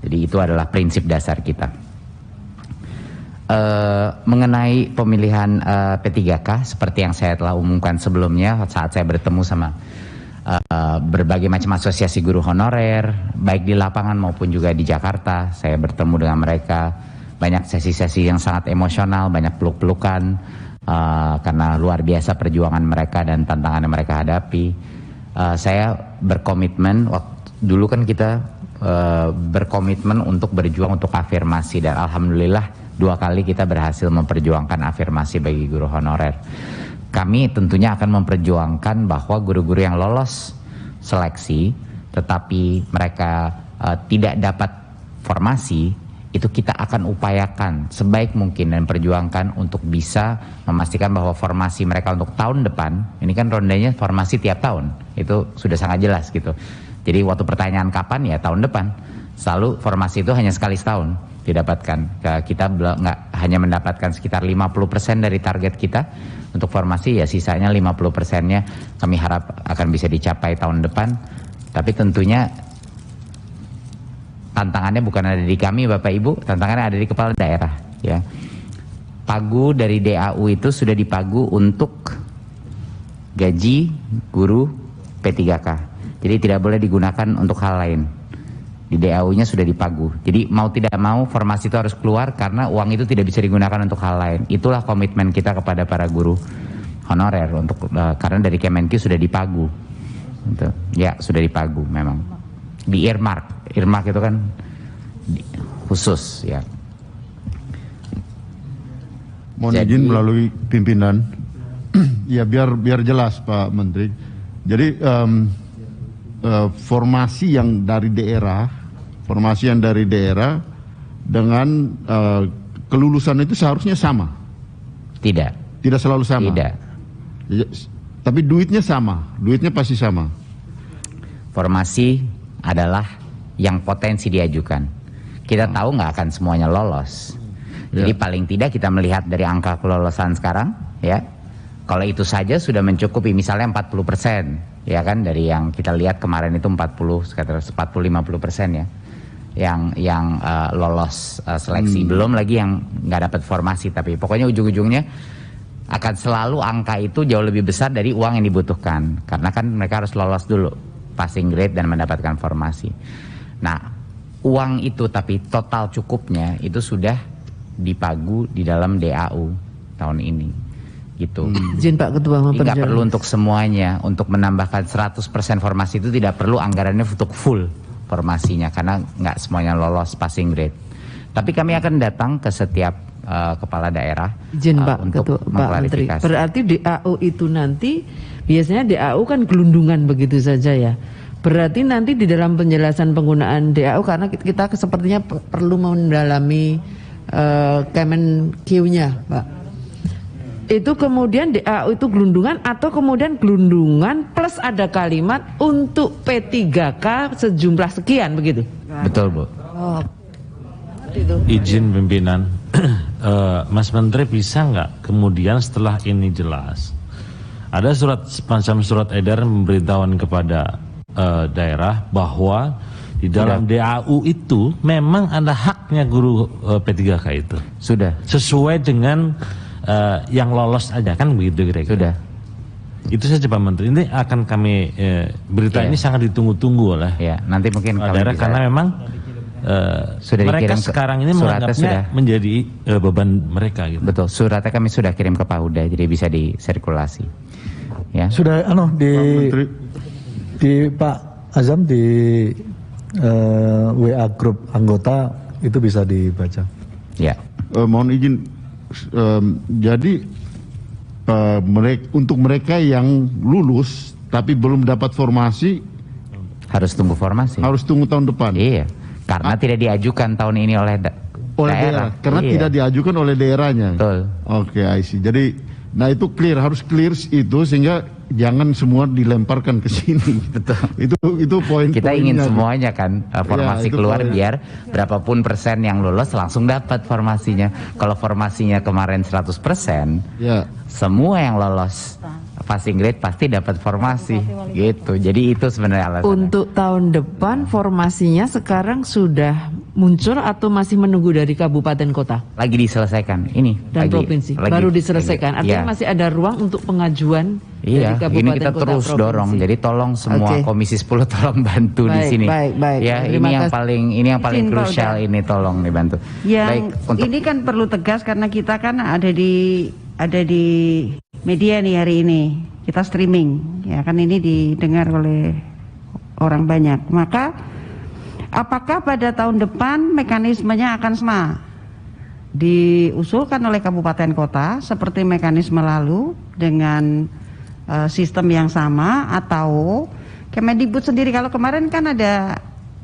Jadi itu adalah prinsip dasar kita. Mengenai pemilihan P3K, seperti yang saya telah umumkan sebelumnya saat saya bertemu sama berbagai macam asosiasi guru honorer, baik di lapangan maupun juga di Jakarta. Saya bertemu dengan mereka, banyak sesi-sesi yang sangat emosional, banyak peluk-pelukan, karena luar biasa perjuangan mereka dan tantangan yang mereka hadapi. Saya berkomitmen, dulu kan kita berkomitmen untuk berjuang untuk afirmasi, dan alhamdulillah 2 kali kita berhasil memperjuangkan afirmasi bagi guru honorer. Kami tentunya akan memperjuangkan bahwa guru-guru yang lolos seleksi tetapi mereka tidak dapat formasi, itu kita akan upayakan sebaik mungkin dan perjuangkan untuk bisa memastikan bahwa formasi mereka untuk tahun depan, ini kan rondenya formasi tiap tahun, itu sudah sangat jelas gitu. Jadi waktu pertanyaan kapan, ya tahun depan. Selalu formasi itu hanya sekali setahun didapatkan. Kita nggak hanya mendapatkan sekitar 50% dari target kita untuk formasi, ya sisanya 50%-nya kami harap akan bisa dicapai tahun depan. Tapi tentunya tantangannya bukan ada di kami Bapak Ibu, tantangannya ada di kepala daerah ya. Pagu dari DAU itu sudah dipagu untuk gaji guru P3K. Jadi tidak boleh digunakan untuk hal lain. Di DAU-nya sudah dipagu. Jadi mau tidak mau formasi itu harus keluar karena uang itu tidak bisa digunakan untuk hal lain. Itulah komitmen kita kepada para guru honorer untuk karena dari Kemenq sudah dipagu. Gitu. Ya, sudah dipagu memang. Di earmark itu kan khusus ya. Mohon izin melalui pimpinan. Ya biar jelas Pak Menteri. Jadi formasi yang dari daerah dengan kelulusan itu seharusnya sama. Tidak selalu sama. Tidak. Tapi duitnya sama, duitnya pasti sama. Formasi adalah yang potensi diajukan. Kita tahu nggak akan semuanya lolos. Jadi paling tidak kita melihat dari angka kelolosan sekarang, ya. Kalau itu saja sudah mencukupi, misalnya 40%, ya kan, dari yang kita lihat kemarin itu 40-50% ya, yang lolos seleksi. Belum lagi yang nggak dapat formasi, tapi pokoknya ujung-ujungnya akan selalu angka itu jauh lebih besar dari uang yang dibutuhkan, karena kan mereka harus lolos dulu passing grade dan mendapatkan formasi. Nah, uang itu tapi total cukupnya itu sudah dipagu di dalam DAU tahun ini, gitu. Izin Pak Ketua memperjelas. Tidak perlu untuk semuanya, untuk menambahkan 100% formasi itu tidak perlu anggarannya untuk full formasinya, karena nggak semuanya lolos passing grade. Tapi kami akan datang ke setiap kepala daerah. Izin Pak Ketua, Pak Menteri. Berarti DAU itu nanti biasanya DAU kan gelundungan begitu saja ya. Berarti nanti di dalam penjelasan penggunaan DAU, karena kita sepertinya perlu mendalami Kemenq-nya, Pak. Itu kemudian DAU itu gelundungan atau kemudian gelundungan plus ada kalimat untuk P3K sejumlah sekian begitu? Betul, Bu. Oh. Izin pimpinan, Mas Menteri bisa nggak kemudian setelah ini jelas ada semacam surat edaran memberitahuan kepada daerah bahwa di dalam DAU itu memang ada haknya guru P3K itu. Sudah. Sesuai dengan yang lolos aja kan begitu kira-kira. Sudah. Itu saja Pak Menteri. Ini akan kami berita ini sangat ditunggu-tunggu oleh nanti mungkin daerah karena memang sudah mereka sekarang ini menganggapnya menjadi beban mereka gitu. Betul, suratnya kami sudah kirim ke Pak Huda, jadi bisa disirkulasi. Ya. Sudah di Pak Azam di WA grup anggota itu bisa dibaca. Ya. Mohon izin, jadi untuk mereka yang lulus tapi belum dapat formasi harus tunggu formasi. Harus tunggu tahun depan. Iya. Karena tidak diajukan tahun ini oleh daerah. Karena tidak diajukan oleh daerahnya. Betul. Oke, I see. Jadi, nah itu harus clear itu sehingga jangan semua dilemparkan ke sini. Betul. Itu poin. Kita ingin semuanya kan formasi keluar poin. Biar berapapun persen yang lulus langsung dapat formasinya. Kalau formasinya kemarin 100%, semua yang lolos passing grade pasti dapat formasi gitu. Jadi itu sebenarnya alasannya. Untuk tahun depan formasinya sekarang sudah muncul atau masih menunggu dari kabupaten kota? Lagi diselesaikan ini dan provinsi baru diselesaikan. Artinya masih ada ruang untuk pengajuan dari kabupaten ini kita kota, terus provinsi. dorong. Jadi tolong semua Komisi 10 tolong bantu di sini. Baik. Ya, ini yang paling krusial, ini tolong dibantu. Yang ini kan perlu tegas karena kita kan ada di media nih hari ini. Kita streaming, ya kan, ini didengar oleh orang banyak. Maka apakah pada tahun depan mekanismenya akan sama diusulkan oleh kabupaten kota seperti mekanisme lalu dengan sistem yang sama, atau Kemendikbud sendiri? Kalau kemarin kan ada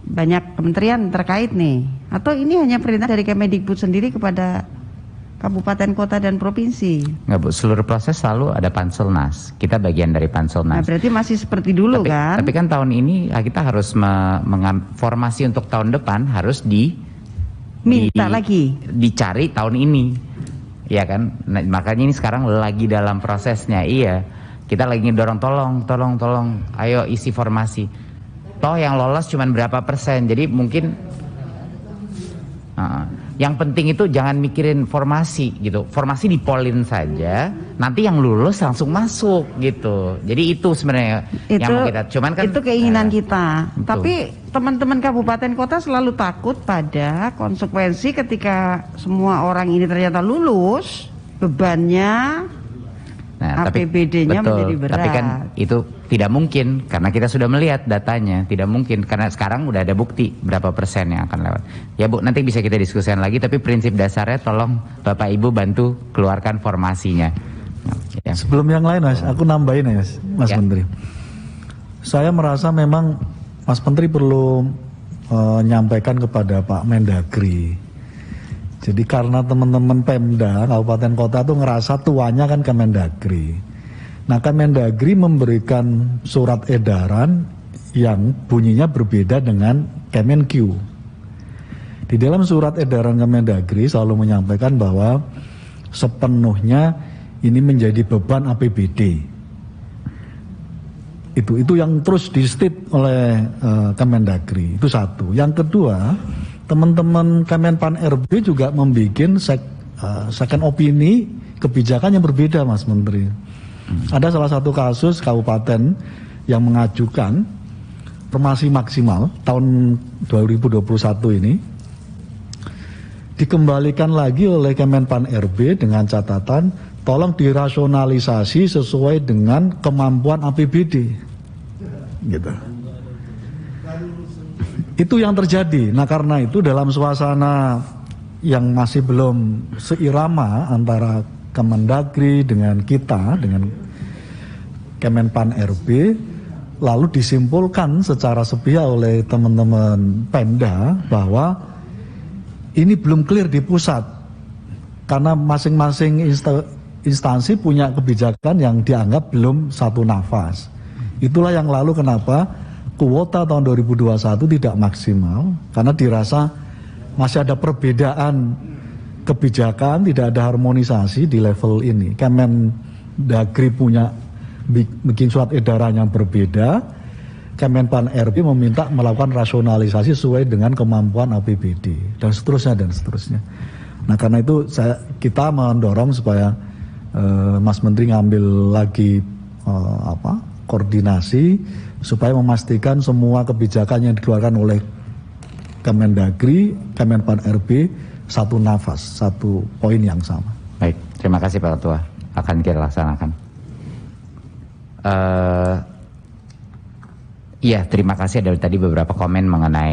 banyak kementerian terkait nih, atau ini hanya perintah dari Kemendikbud sendiri kepada kabupaten, kota, dan provinsi? Nggak, Bu, seluruh proses selalu ada Panselnas. Kita bagian dari Panselnas. Nah, berarti masih seperti dulu kan? Tapi kan tahun ini kita harus formasi untuk tahun depan harus lagi dicari tahun ini, ya kan? Nah, makanya ini sekarang lagi dalam prosesnya. Iya, kita lagi ngedorong, tolong, ayo isi formasi. Toh yang lolos cuma berapa persen, jadi mungkin yang penting itu jangan mikirin formasi gitu. Formasi dipolin saja, nanti yang lulus langsung masuk gitu. Jadi itu sebenarnya yang mau kita. Cuman kan itu keinginan kita. Betul. Tapi teman-teman kabupaten kota selalu takut pada konsekuensi ketika semua orang ini ternyata lulus, bebannya APBD-nya menjadi berat. Tapi kan itu tidak mungkin karena kita sudah melihat datanya, tidak mungkin karena sekarang udah ada bukti berapa persen yang akan lewat. Ya Bu, nanti bisa kita diskusikan lagi, tapi prinsip dasarnya tolong Bapak Ibu bantu keluarkan formasinya. Ya. Sebelum yang lain Mas, aku nambahin ya Mas Menteri. Saya merasa memang Mas Menteri perlu menyampaikan kepada Pak Mendagri. Jadi karena teman-teman Pemda, kabupaten kota tuh ngerasa tuanya kan Kemendagri. Nah, Kemendagri memberikan surat edaran yang bunyinya berbeda dengan Kemenq. Di dalam surat edaran Kemendagri selalu menyampaikan bahwa sepenuhnya ini menjadi beban APBD. Itu yang terus di-state oleh Kemendagri. Itu satu. Yang kedua, teman-teman Kemenpan RB juga membuat second opini kebijakan yang berbeda, Mas Menteri. Ada salah satu kasus kabupaten yang mengajukan formasi maksimal tahun 2021 ini dikembalikan lagi oleh Kemenpan RB dengan catatan tolong dirasionalisasi sesuai dengan kemampuan APBD. Gitu. Itu yang terjadi. Nah, karena itu dalam suasana yang masih belum seirama antara Kemendagri dengan kita, dengan Kemenpan RB, lalu disimpulkan secara sepihak oleh teman-teman Pemda bahwa ini belum clear di pusat karena masing-masing instansi punya kebijakan yang dianggap belum satu nafas. Itulah yang lalu kenapa kuota tahun 2021 tidak maksimal, karena dirasa masih ada perbedaan kebijakan, tidak ada harmonisasi di level ini. Kemendagri punya bikin surat edaran yang berbeda, Kemenpan RB meminta melakukan rasionalisasi sesuai dengan kemampuan APBD dan seterusnya. Nah, karena itu kita mendorong supaya Mas Menteri ngambil lagi koordinasi supaya memastikan semua kebijakan yang dikeluarkan oleh Kemendagri, Kemenpan RB satu nafas, satu poin yang sama. Baik, terima kasih Pak Ketua. Akan kita laksanakan. Iya, terima kasih. Dari tadi beberapa komen mengenai